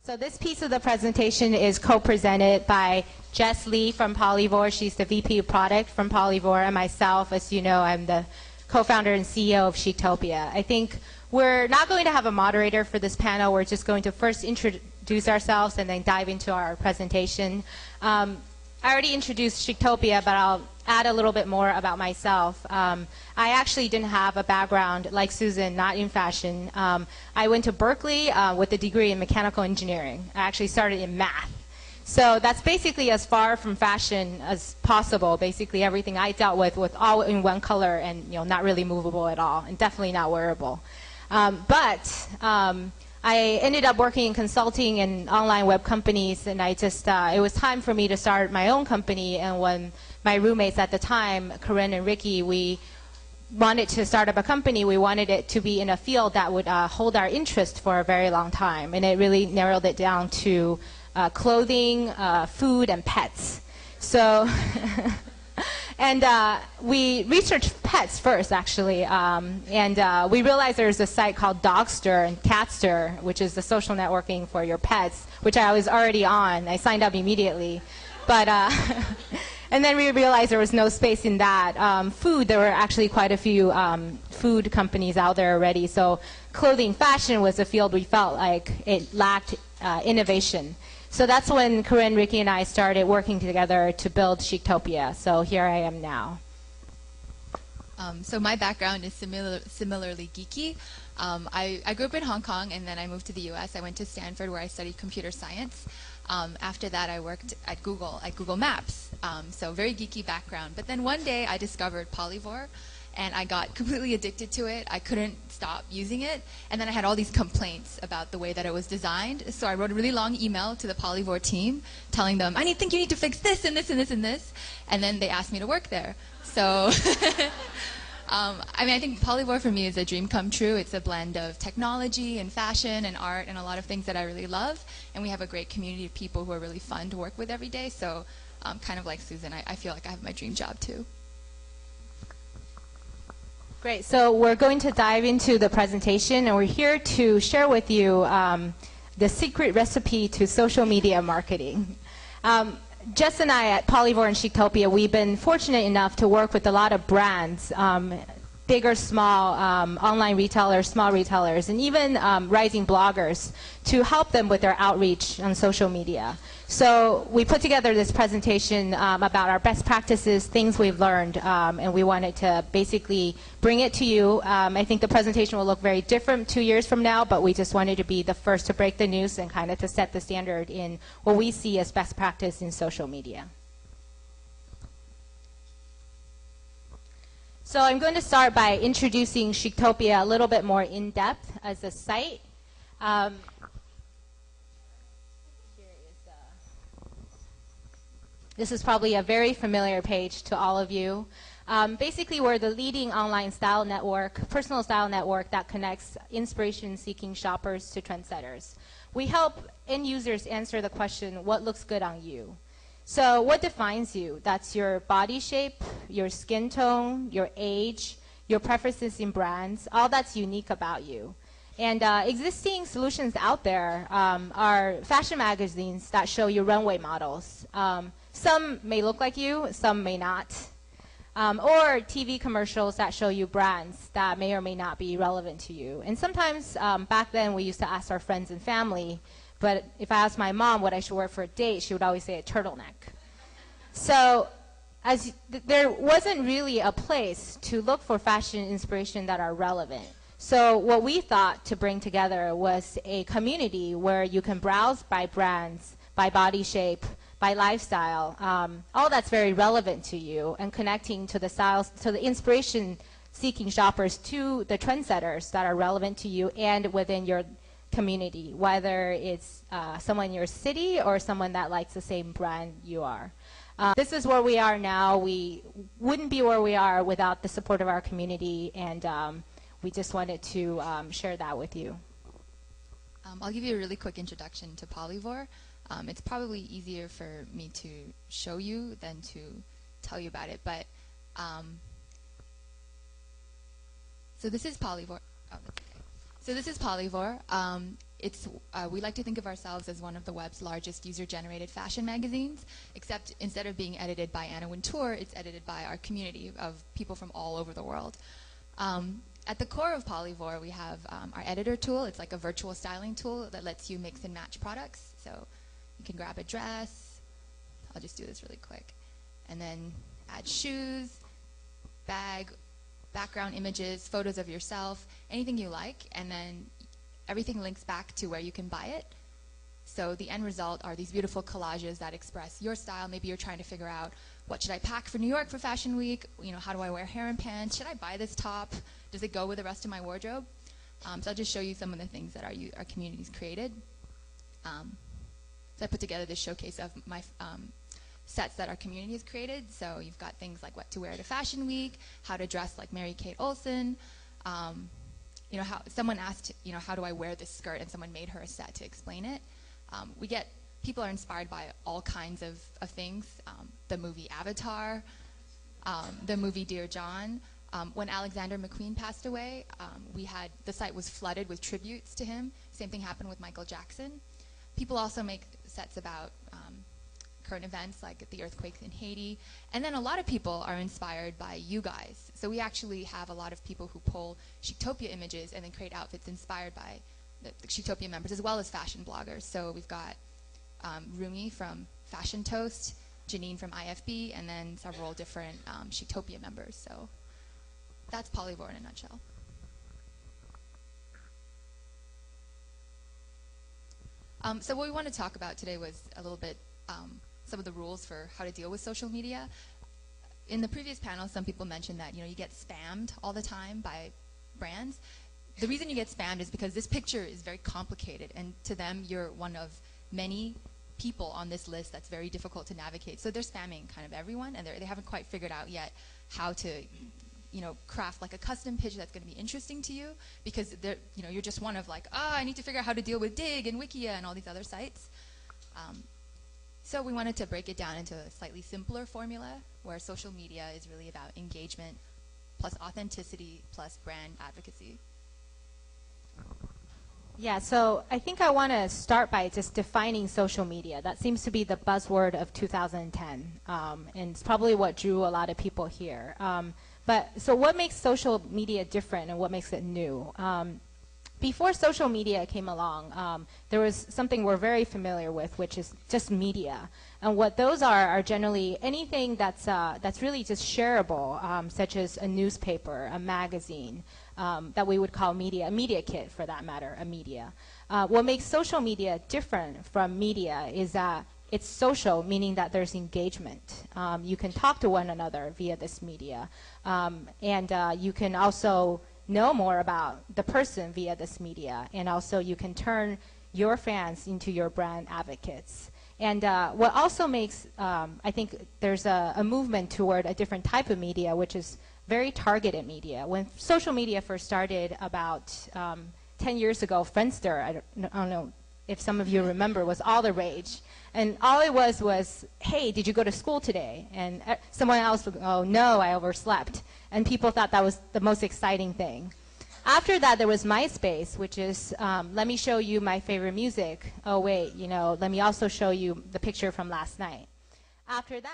So this piece of the presentation is co-presented by Jess Lee from Polyvore. She's the VP of Product from Polyvore, and myself, as you know, I'm the co-founder and CEO of Chictopia. I think we're not going to have a moderator for this panel. We're just going to first introduce ourselves and then dive into our presentation. I already introduced Chictopia, but I'll add a little bit more about myself. I actually didn't have a background like Susan, not in fashion. I went to Berkeley with a degree in mechanical engineering. I actually started in math. So that's basically as far from fashion as possible. Basically everything I dealt with all in one color and not really movable at all, and definitely not wearable. I ended up working in consulting and online web companies, and I just, it was time for me to start my own company. And when my roommates at the time, Corinne and Ricky, we wanted to start up a company, we wanted it to be in a field that would hold our interest for a very long time. And it really narrowed it down to clothing, food, and pets. So, and we researched pets first, actually, and we realized there's a site called Dogster and Catster, which is the social networking for your pets, which I was already on. I signed up immediately, but and then we realized there was no space in that. Food, there were actually quite a few food companies out there already. So clothing, fashion was a field we felt like it lacked innovation. So that's when Corinne, Ricky, and I started working together to build Chictopia. So here I am now. So my background is similarly geeky. I grew up in Hong Kong, and then I moved to the US. I went to Stanford, where I studied computer science. After that, I worked at Google Maps. So very geeky background. But then one day, I discovered Polyvore, and I got completely addicted to it. I couldn't stop using it. And then I had all these complaints about the way that it was designed. So I wrote a really long email to the Polyvore team telling them, I think you need to fix this and this and this and this. And then they asked me to work there. So I think Polyvore for me is a dream come true. It's a blend of technology and fashion and art and a lot of things that I really love. And we have a great community of people who are really fun to work with every day. So kind of like Susan, I feel like I have my dream job too. Great. So we're going to dive into the presentation, and we're here to share with you the secret recipe to social media marketing. Jess and I at Polyvore and Chictopia, we've been fortunate enough to work with a lot of brands, big or small, online retailers, small retailers, and even rising bloggers to help them with their outreach on social media. So we put together this presentation about our best practices, things we've learned, and we wanted to basically bring it to you. I think the presentation will look very different 2 years from now, but we just wanted to be the first to break the news and kind of to set the standard in what we see as best practice in social media. So I'm going to start by introducing Chictopia a little bit more in depth as a site. This is probably a very familiar page to all of you. Basically, we're the leading online style network, personal style network that connects inspiration-seeking shoppers to trendsetters. We help end users answer the question, what looks good on you? So what defines you? That's your body shape, your skin tone, your age, your preferences in brands, all that's unique about you. And existing solutions out there are fashion magazines that show you runway models. Some may look like you, some may not. Or TV commercials that show you brands that may or may not be relevant to you. And sometimes back then we used to ask our friends and family, but if I asked my mom what I should wear for a date, she would always say a turtleneck. So there wasn't really a place to look for fashion inspiration that are relevant. So what we thought to bring together was a community where you can browse by brands, by body shape, by lifestyle, all that's very relevant to you, and connecting to the styles, to the inspiration-seeking shoppers, to the trendsetters that are relevant to you and within your community, whether it's someone in your city or someone that likes the same brand you are. This is where we are now. We wouldn't be where we are without the support of our community, and we just wanted to share that with you. I'll give you a really quick introduction to Polyvore. It's probably easier for me to show you than to tell you about it, but so this is Polyvore. Oh, that's okay. So this is Polyvore. we like to think of ourselves as one of the web's largest user-generated fashion magazines, except instead of being edited by Anna Wintour, it's edited by our community of people from all over the world. At the core of Polyvore, we have our editor tool. It's like a virtual styling tool that lets you mix and match products. So you can grab a dress. I'll just do this really quick. And then add shoes, bag, background images, photos of yourself, anything you like, and then everything links back to where you can buy it. So the end result are these beautiful collages that express your style. Maybe you're trying to figure out, what should I pack for New York for Fashion Week? You know, how do I wear hair and pants? Should I buy this top? Does it go with the rest of my wardrobe? So I'll just show you some of the things that our community's created. So I put together this showcase of my sets that our community has created. So you've got things like what to wear to Fashion Week, how to dress like Mary-Kate Olsen. You know, how someone asked, you know, how do I wear this skirt? And someone made her a set to explain it. People are inspired by all kinds of things. The movie Avatar, the movie Dear John. When Alexander McQueen passed away, the site was flooded with tributes to him. Same thing happened with Michael Jackson. People also make sets about current events like the earthquakes in Haiti. And then a lot of people are inspired by you guys. So we actually have a lot of people who pull Chictopia images and then create outfits inspired by the Chictopia members, as well as fashion bloggers. So we've got Rumi from Fashion Toast, Janine from IFB, and then several different Chictopia members. So that's Polyvore in a nutshell. So what we want to talk about today was a little bit some of the rules for how to deal with social media. In the previous panel, some people mentioned that, you know, you get spammed all the time by brands. The reason you get spammed is because this picture is very complicated, and to them, you're one of many people on this list that's very difficult to navigate. So they're spamming kind of everyone, and they haven't quite figured out yet how to, you know, craft like a custom pitch that's going to be interesting to you, because they're, you know, you're just one of like, I need to figure out how to deal with Dig and Wikia and all these other sites. So we wanted to break it down into a slightly simpler formula where social media is really about engagement plus authenticity plus brand advocacy. Yeah, so I think I want to start by just defining social media. That seems to be the buzzword of 2010, and it's probably what drew a lot of people here. So what makes social media different and what makes it new? Before social media came along, there was something we're very familiar with, which is just media. And what those are generally anything that's really just shareable, such as a newspaper, a magazine, that we would call media, a media kit for that matter, a media. What makes social media different from media is that it's social, meaning that there's engagement. You can talk to one another via this media. And you can also know more about the person via this media. And also you can turn your fans into your brand advocates. And what also makes, I think there's a movement toward a different type of media, which is very targeted media. When social media first started about 10 years ago, Friendster, I don't know if some of you remember, was all the rage. And all it was, hey, did you go to school today? And someone else would go, oh, no, I overslept. And people thought that was the most exciting thing. After that, there was MySpace, which is, let me show you my favorite music. Oh, wait, you know, let me also show you the picture from last night. After that,